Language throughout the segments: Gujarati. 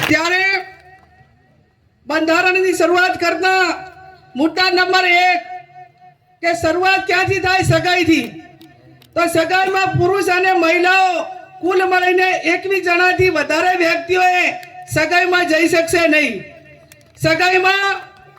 ત્યારે બંધારણની શરૂઆત કરતા મુદ્દા નંબર 1 કે શરૂઆત ક્યાંથી થાય? સગાઈથી. તો સગાઈમાં પુરુષ અને મહિલાઓ કુલ મળીને 21 જણાથી વધારે વ્યક્તિઓએ સગાઈમાં જઈ શકશે નહીં. સગાઈમાં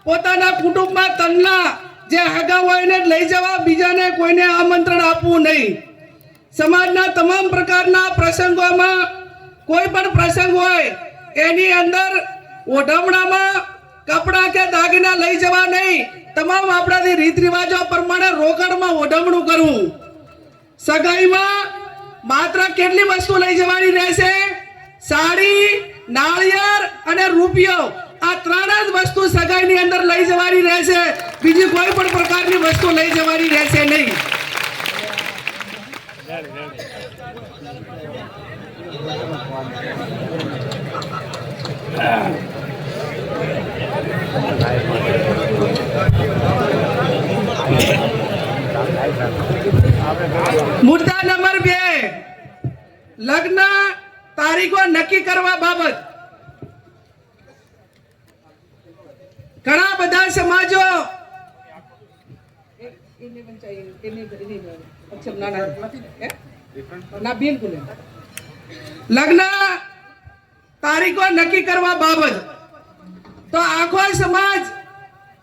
પોતાના કુટુંબમાં તનના જે હગા હોય એને લઈ જવા, બીજાને કોઈને આમંત્રણ આપવું નહીં. સમાજના તમામ પ્રકારના પ્રસંગોમાં કોઈ પણ પ્રસંગ હોય એની અંદર ઓઢવણામાં કપડાં કે દાગીના લઈ જવા નહીં. તમામ આપણાથી રીત રિવાજો પ્રમાણે રોકડમાં ઓઢવણું કરવું. સગાઈમાં માત્ર કેટલી વસ્તુ લઈ જવાની રહેશે? સાડી, નાળિયેર અને રૂપિયો. આ 3 જ વસ્તુ સગાઈની અંદર લઈ જવાની રહેશે. બીજી કોઈ પણ પ્રકારની વસ્તુ લઈ જવાની રહેશે નહીં. મુદ્દા નંબર 2, લગ્ન તારીખો નક્કી કરવા બાબત. ઘણા બધા સમાજો લગ્ન તારીખો નક્કી કરવા બાબત તો આખો સમાજ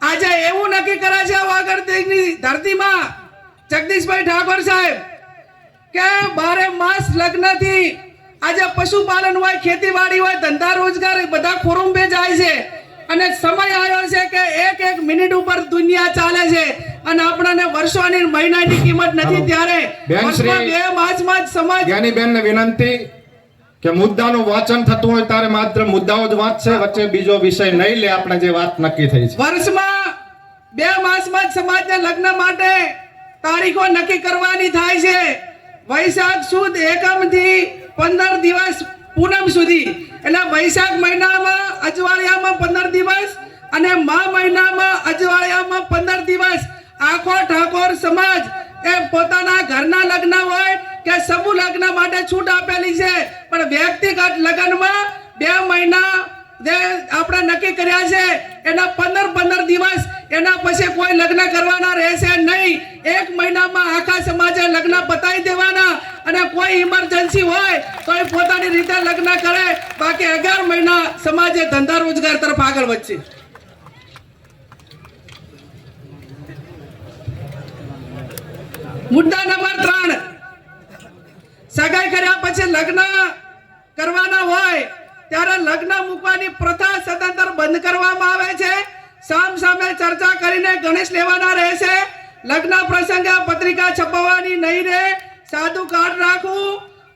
આજે એવું નક્કી કરે છે વાગડની ધરતીમાં જગદીશભાઈ ઠાકોર સાહેબ કે 12 માસ લગ્નથી આજે પશુપાલન હોય, ખેતીવાડી હોય, ધંધા રોજગાર બધા ખોરુંબે જાય છે. અને સમય આવ્યો છે કે એક મિનિટ ઉપર દુનિયા ચાલે છે અને આપણને વર્ષોની મહિનાની કિંમત નથી. ત્યારે વર્ષમાં 2 માસમાં જ સમાજ જ્ઞાનીબેનને વિનંતી કે મુદ્દાનું વાંચન થતું હોય ત્યારે માત્ર મુદ્દાઓ જ વાંચશે, વચ્ચે બીજો વિષય નહીં લે. આપણે જે વાત નક્કી થઈ છે, વર્ષમાં 2 માસમાં જ સમાજના લગ્ન માટે તારીખો નક્કી કરવાની થાય છે. વૈશાખ સુદ એકમ થી 15 દિવસ પૂનમ સુધી, એટલે વૈશાખ મહિનામાં અજવાળિયામાં 15 દિવસ અને મા મહિનામાં અજવાળિયામાં 15 દિવસ આખો ઠાકોર સમાજ એ પોતાના ઘરના લગ્ન હોય કે સમૂહ લગ્ન માટે છૂટ આપેલી છે. પણ વ્યક્તિગત લગ્નમાં 2 મહિના જે આપણે નક્કી કર્યા છે એના 15 દિવસ, એના પછી કોઈ લગ્ન કરવાના રહેશે નહીં. 1 મહિનામાં આખા સમાજે લગ્ન પતાવી દેવાના અને કોઈ ઇમરજન્સી હોય તો એ પોતાની રીતે લગ્ન કરે. બાકી 11 મહિના સમાજે ધંધા રોજગાર તરફ આગળ વધશે. મુદ્દા નંબર 3, સગાઈ કર્યા પછી લગ્ન કરવાના હોય ત્યારે લગ્ન મૂકવાની પ્રથા સદંતર બંધ કરવામાં આવે છે. સામ સામે ચર્ચા કરીને ગણેશ લેવાના રહેશે. લગ્ન પ્રસંગે પત્રિકા છપાવવાની નહીં રહે. સાદું કાર્ડ રાખવું.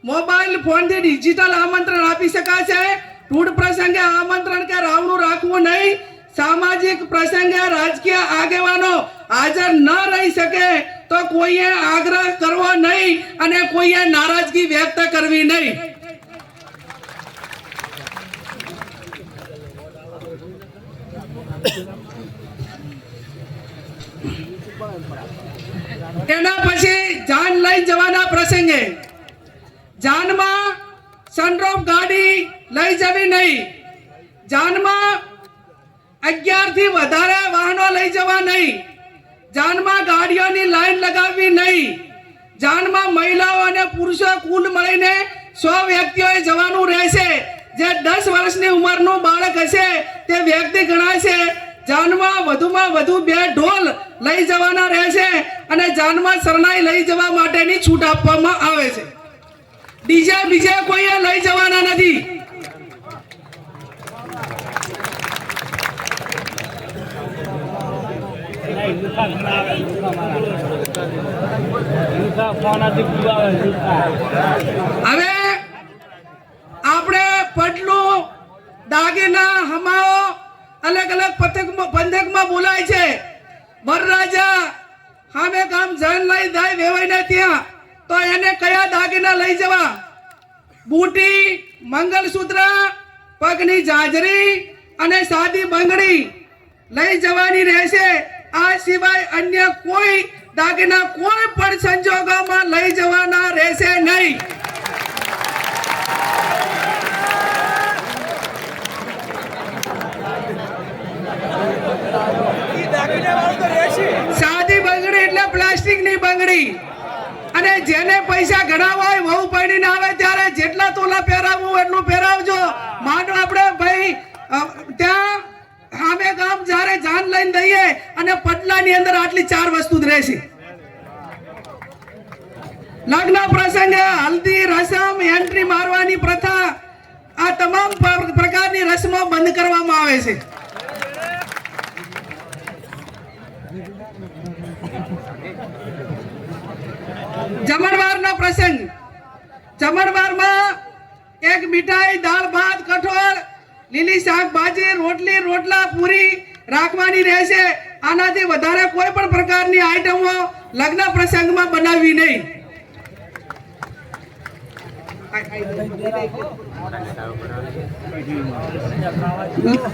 મોબાઈલ ફોનથી ડિજિટલ આમંત્રણ આપી શકાશે. ટૂડ પ્રસંગે આમંત્રણ કે રાવણું રાખવું નહીં. સામાજિક પ્રસંગે રાજકીય આગેવાનો હાજર ન રહી શકે તો કોઈએ આગ્રહ કરવો નહીં અને કોઈએ નારાજગી વ્યક્ત કરવી નહીં. એના પછી જાન લઈ જવાના પ્રસંગે જાનમાં સનરૂફ ગાડી લઈ જવી નહીં. જાનમાં 11 થી વધારે વાહનો લઈ જવા નહીં. જાનમાં ગાડીઓની લાઈન લગાવવી નહીં. જાનમાં મહિલાઓ અને પુરુષો કુલ મળીને 100 વ્યક્તિઓએ જવાનું રહેશે. જે 10 વર્ષની ઉંમરનું બાળક હશે તે વ્યક્તિ ગણાશે. જાનમાં વધુમાં વધુ 2 ઢોલ લઈ જવાના રહેશે અને જાનમાં શરણાઈ લઈ જવા માટેની છૂટ આપવામાં આવે છે. બીજે કોઈએ લઈ જવાના નથી. હવે આપણે પટલું, દાગીના, હમાઓ અલગ અલગ પંથકમાં બોલાય છે. વરરાજા સામે ગામ જન લઈ જાય વેવાઈને ત્યાં તો એને કયા દાગીના લઈ જવા? બુટી, મંગલસૂત્ર, પગની જાજરી અને સાદી બંગડી લઈ જવાની રહેશે. આ સિવાય અન્ય કોઈ દાગીના કોઈ પણ સંજોગોમાં લઈ જવાના રહેશે નહીં. સોનાની બંગડી, અને જેને પૈસા ઘણા હોય વહુ પૈણીને આવે ત્યારે જેટલા તોલા પહેરાવવું એટલું પહેરાવજો. માનો આપણે ભાઈ ત્યાં સામે ગામ જ્યારે જાન લઈને દઈએ અને પટલાની અંદર આટલી 4 વસ્તુ જ રહેશે. લગ્ન પ્રસંગે હલ્દી રસમ, એન્ટ્રી મારવાની પ્રથા, આ તમામ પ્રકારની રસમો બંધ કરવામાં આવે છે. જમણવારનો પ્રસંગ, જમણવારમાં એક મીઠાઈ, દાળ ભાત, કઠોળ, લીલી શાકભાજી, રોટલી, રોટલા, પૂરી રાખવાની રહેશે. આનાથી વધારે કોઈ પણ પ્રકારની આઈટમો લગ્ન પ્રસંગમાં બનાવવી નહીં.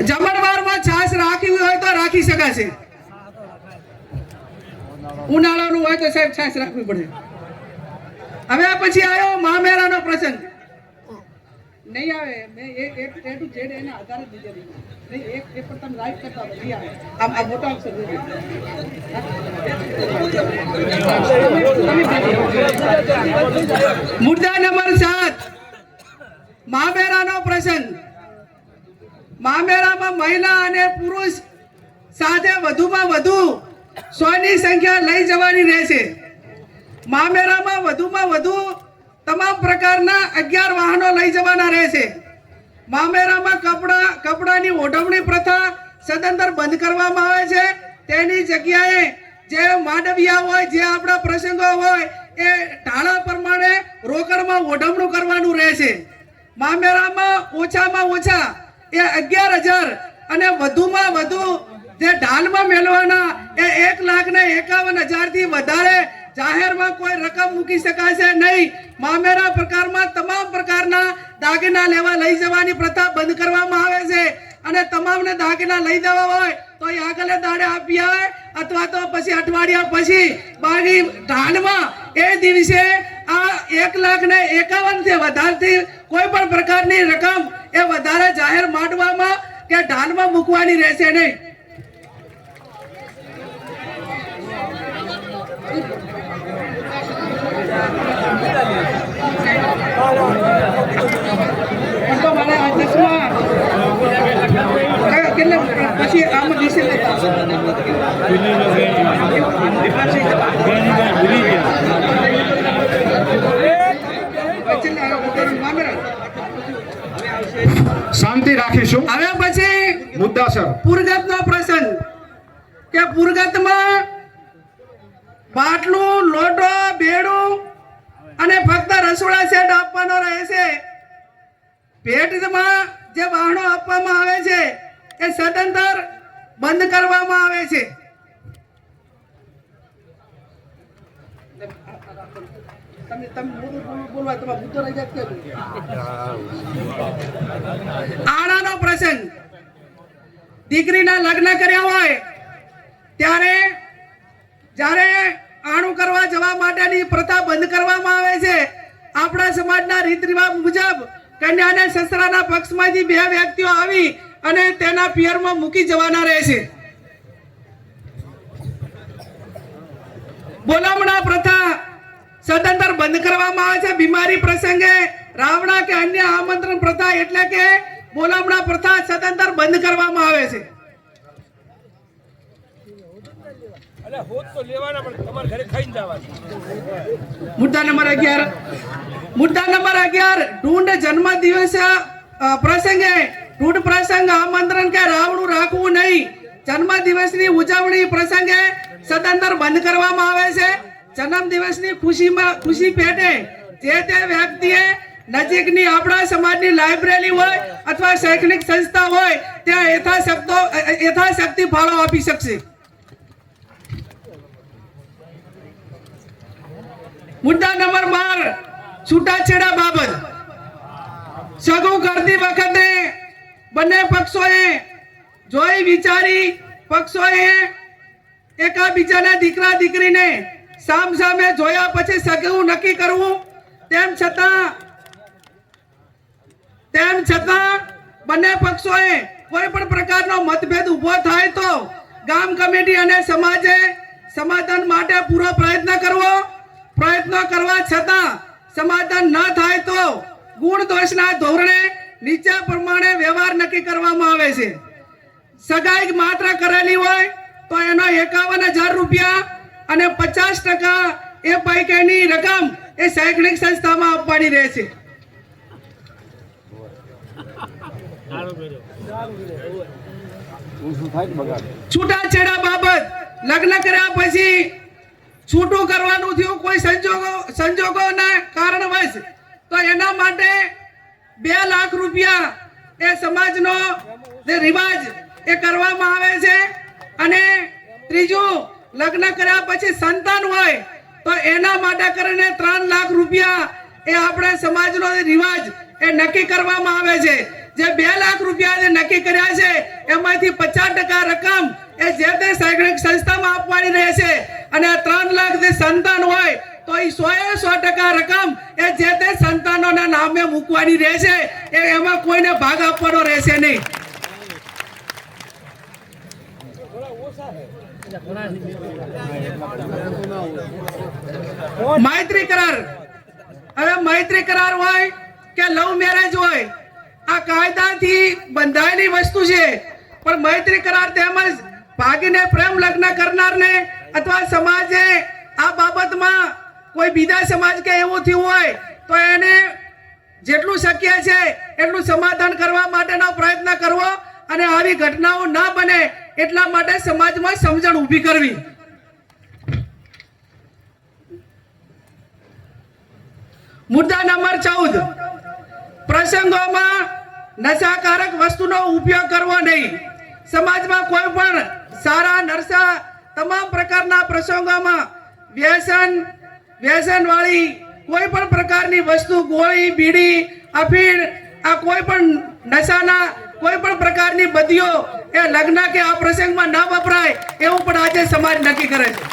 જમણવારમાં છાશ રાખવી હોય તો રાખી શકાશે. ઉનાળાનું હોય તો સાહેબ છાશ રાખવી પડે. હવે પછી આવ્યો મામેરાનો પ્રસંગ. નહીં આવે, મેં એ ટુ ઝેડ એના આધારે દીધેલી. નહીં એક પણ તમે લાઈક કરતા બધી આવે. આમ આ મોટા અક્ષર મુદ્દા નંબર 7, મામેરાનો પ્રસંગ. મામેરામાં મહિલા અને પુરુષ સાથે વધુમાં વધુ 100 ની સંખ્યા લઈ જવાની રહેશે. મામેરામાં વધુમાં વધુ તમામ પ્રકારના 11 વાહનો લઈ જવાના રહેશે. મામેરામાં કપડાની ઓઢવણી પ્રથા સદંતર બંધ કરવામાં આવે છે. તેની જગ્યાએ જે માંડવિયા હોય, જે આપણા પ્રસંગો હોય એ ઢાળા પ્રમાણે રોકડમાં ઓઢવણું કરવાનું રહેશે. મામેરામાં ઓછામાં ઓછા એ 11,000 અને વધુમાં વધુ જે ઢાલમાં મેળવાના એ 1,51,000 થી વધારે જાહેરમાં કોઈ રકમ મૂકી શકાશે નહીં. મામેરા પ્રકારમાં તમામ પ્રકારના દાગીના લેવા લઈ જવાની પ્રથા બંધ કરવામાં આવે છે. અને તમામને દાગીના લઈ દેવા હોય તો એ આગલે દાડે આપી આવે અથવા તો પછી અઠવાડિયા પછી બાકી ઢાલમાં એ દિવસે આ 1,51,000 થી વધારથી કોઈ પણ પ્રકારની રકમ એ વધારે જાહેર માંડવામાં કે ઢાલમાં મૂકવાની રહેશે નહીં. પછી આમ દિશે શાંતિ રાખીશું. હવે પછી મુદ્દાસર પુરગતનો પ્રસંગ કે પુરગતમાં બાટલું, લોટો, બેડું અને ફક્ત રસોડા સેટ આપવાનો રહેશે. ભેટમાં જે વાહનો આપવામાં આવે છે એ સદંતર બંધ કરવામાં આવે છે. આણાનો પ્રસંગ, દીકરીના લગ્ન કર્યા હોય ત્યારે જ્યારે આણું કરવા જવા માટેની પ્રથા બંધ કરવામાં આવે છે. આપણા સમાજના રીત રિવાજ મુજબ કન્યાને સસરાના પક્ષમાંથી 2 વ્યક્તિઓ આવી અને તેના પિયરમાં મૂકી જવાના રહેશે. બોલામણા પ્રથા સદંતર બંધ કરવામાં આવે છે. બીમારી પ્રસંગે રાવણા કે અન્ય આમંત્રણ પ્રથા એટલે કે બોલામણા પ્રથા સદંતર બંધ કરવામાં આવે છે. મુદ્દા નંબર 11, ઢૂંઢ જન્મ દિવસ પ્રસંગે ઢૂંઢ પ્રસંગ આમંત્રણ કે રાવણું રાખવું નહીં. જન્મ દિવસની ઉજવણી પ્રસંગે સદંતર બંધ કરવામાં આવે છે. જન્મ દિવસની ખુશી પેટે જે તે વ્યક્તિએ નજીકની આપણા સમાજની લાઇબ્રેરી હોય અથવા શૈક્ષણિક સંસ્થા હોય ત્યાં યથાશક્તિ ફાળો આપી શકશે. મુદ્દા નંબર 12, છૂટાછેડા બાબત. સગું કરતી વખતે બંને પક્ષોએ જોઈ વિચારી પક્ષોએ એકાબીજાના દીકરા દીકરીને સામસામે જોયા પછી સગું નક્કી કરવું. તેમ છતાં બંને પક્ષોએ કોઈ પણ પ્રકારનો મતભેદ ઉભો થાય તો ગામ કમિટી અને સમાજે સમાધાન માટે પૂરો પ્રયત્ન કરવો, પ્રયત્નો કરવા છતાં સમાધાન ન થાય તો ગુણ દોષના ધોરણે નીચે પ્રમાણે વ્યવહાર નક્કી કરવામાં આવે છે. સગાઈ માત્ર કરેલી હોય તો એનો 51,000 રૂપિયા અને 50% એ પૈકીની રકમ એ શૈક્ષણિક સંસ્થામાં આપવાની રહેશે. છૂટાછેડા બાબત લગ્ન કર્યા પછી છૂટું કરવાનું થયું કોઈ સંજોગોના કારણવશ તો એના માટે 2 લાખ રૂપિયા એ સમાજનો જે રિવાજ એ કરવામાં આવે છે. અને ત્રીજું, લગ્ન કર્યા પછી સંતાન હોય તો એના માટે કરીને 3 લાખ રૂપિયા એ આપણે સમાજનો રિવાજ એ નક્કી કરવામાં આવે છે. જે 2 લાખ રૂપિયા જે નક્કી કર્યા છે એમાંથી 50% રકમ એ જે તે શૈક્ષણિક સંસ્થામાં આપવાની રહેશે. અને 3 લાખ જે સંતાન હોય તો એ 100% રકમ એ જે તે સંતાનોના નામે મૂકવાની રહેશે. એમાં કોઈને ભાગ આપવાનો રહેશે નહીં. મૈત્રી કરાર, હવે મૈત્રી કરાર હોય કે લવ મેરેજ હોય, આ કાયદાથી બંધાયેલી વસ્તુ છે. પણ મૈત્રી કરાર તેમજ ભાગીને પ્રેમ લગ્ન કરનારને અથવા સમાજે આ બાબતમાં કોઈ બીજા સમાજ કે એવું થયું હોય તો એને જેટલું શક્ય છે એટલું સમાધાન કરવા માટેનો પ્રયત્ન કરવો અને આવી ઘટનાઓ ન બને એટલા માટે સમાજમાં સમજણ ઊભી કરવી. મુદ્દા નંબર 14, પ્રસંગોમાં નશાકારક વસ્તુનો ઉપયોગ કરવો નહીં. સમાજમાં કોઈ પણ સારા નરસા તમામ પ્રકારના પ્રસંગોમાં વ્યસન વાળી કોઈ પણ પ્રકારની વસ્તુ, ગોળી, બીડી, અફીણ, આ કોઈ પણ નશાના કોઈ પણ પ્રકારની બદીઓ એ લગ્ન કે આ પ્રસંગમાં ન વપરાય એવું પણ આજે સમાજ નક્કી કરે છે.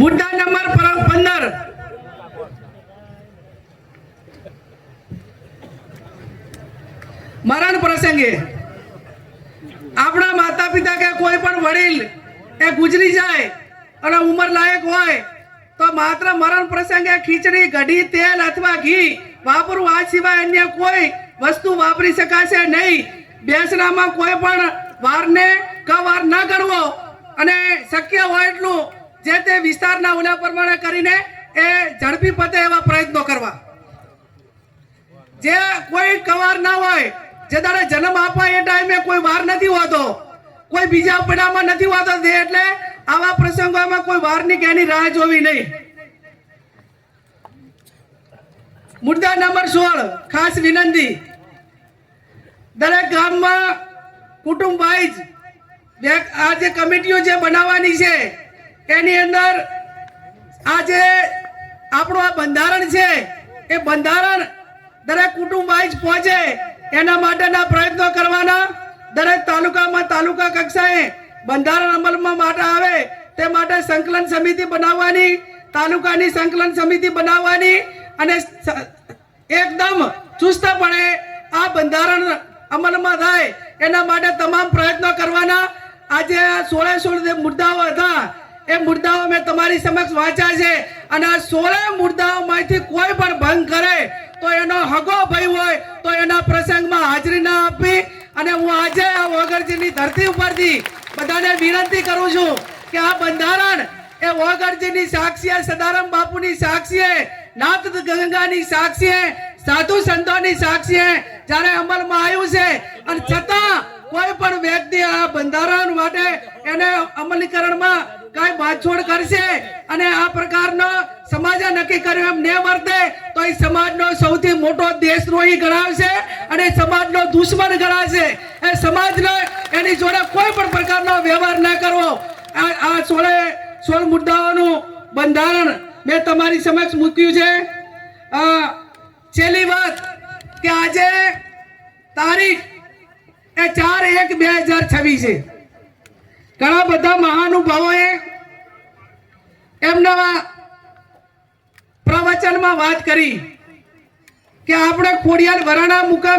મુદ્દા નંબર 15, મરણ પ્રસંગે આપણા માતા પિતા કે કોઈ પણ વડીલ એ ગુજરી જાય અને ઉંમર લાયક હોય તો માત્ર મરણ પ્રસંગે ખીચડી, કઢી, તેલ અથવા ઘી વાપરવું, આ સિવાય અન્ય કોઈ વસ્તુ વાપરી શકાશે નહીં. બેસણામાં કોઈ પણ વારને કવાર ન કરવો અને શક્ય હોય એટલું જે તે વિસ્તારના ઓલા પ્રમાણે કરીને એ ઝડપી પતે એવા પ્રયત્નો કરવા. જે કોઈ કવાર ના હોય, જે તારે જન્મ આપવા એ ટાઈમે કોઈ વાર નથી હોતો, કોઈ બીજા પડામાં નથી હોતો, એટલે આવા પ્રસંગોમાં કોઈ વારની કે એની રાહ જોવી નહીં. મુદ્દા નંબર 16, ખાસ વિનંતી, દરેક ગામમાં કુટુંબ વાઇઝ આ જે કમિટીઓ જે બનાવવાની છે એની અંદર આ જે આપણું આ બંધારણ છે એ બંધારણ દરેક કુટુંબ વાઇઝ પહોંચે એના માટેના પ્રયત્નો કરવાના. દરેક તાલુકામાં તાલુકા કક્ષાએ બંધારણ અમલમાં માટે આવે તે માટે સંકલન સમિતિ બનાવવાની, તાલુકાની સંકલન સમિતિ બનાવવાની અને એકદમ ચુસ્તપણે આ બંધારણ અમલમાં થાય એના માટે તમામ પ્રયત્નો કરવાના. આજે 16 જે મુદ્દાઓ હતા એ મુદ્દાઓ મેં તમારી સમક્ષ વાંચ્યા છે અને આ 16 મુદ્દાઓમાંથી કોઈ પણ ભંગ કરે તો એનો હગો ભય હોય તો એના પ્રસંગમાં હાજરી ના આપવી. અને હું આજે આ વગરજીની ધરતી ઉપરથી બધાને વિનંતી કરું છું કે આ બંધારણ એ વગરજીની સાક્ષીએ, સદારામ બાપુની સાક્ષીએ, નાથ ગંગાની સાક્ષીએ, સાધુ સંતોની સાક્ષીએ જ્યારે અમલમાં આવ્યું છે અને છતાં કોઈ પણ વ્યક્તિ આ બંધારણ માટે એને અમલીકરણમાં કઈ બાંધછોડ કરશે અને આ પ્રકારનો સમાજે નક્કી કર્યું એમ ને વર્તે તો એ સમાજનો સૌથી મોટો દેશદ્રોહી ગણાવશે અને સમાજનો દુશ્મન ગણાશે. એ સમાજને એની જોડે કોઈ પણ પ્રકારનો વ્યવહાર ના કરવો. આ 16 મુદ્દાઓનું બંધારણ મેં તમારી સમક્ષ મૂક્યું છે. છેલ્લી વાત કે આજે તારીખ એ 4/1/2026 છે. ઘણા બધા મહાનુભાવોએ એમના પ્રવચનમાં વાત કરી કે આપણે ખોડિયાર વરાણા મુકામ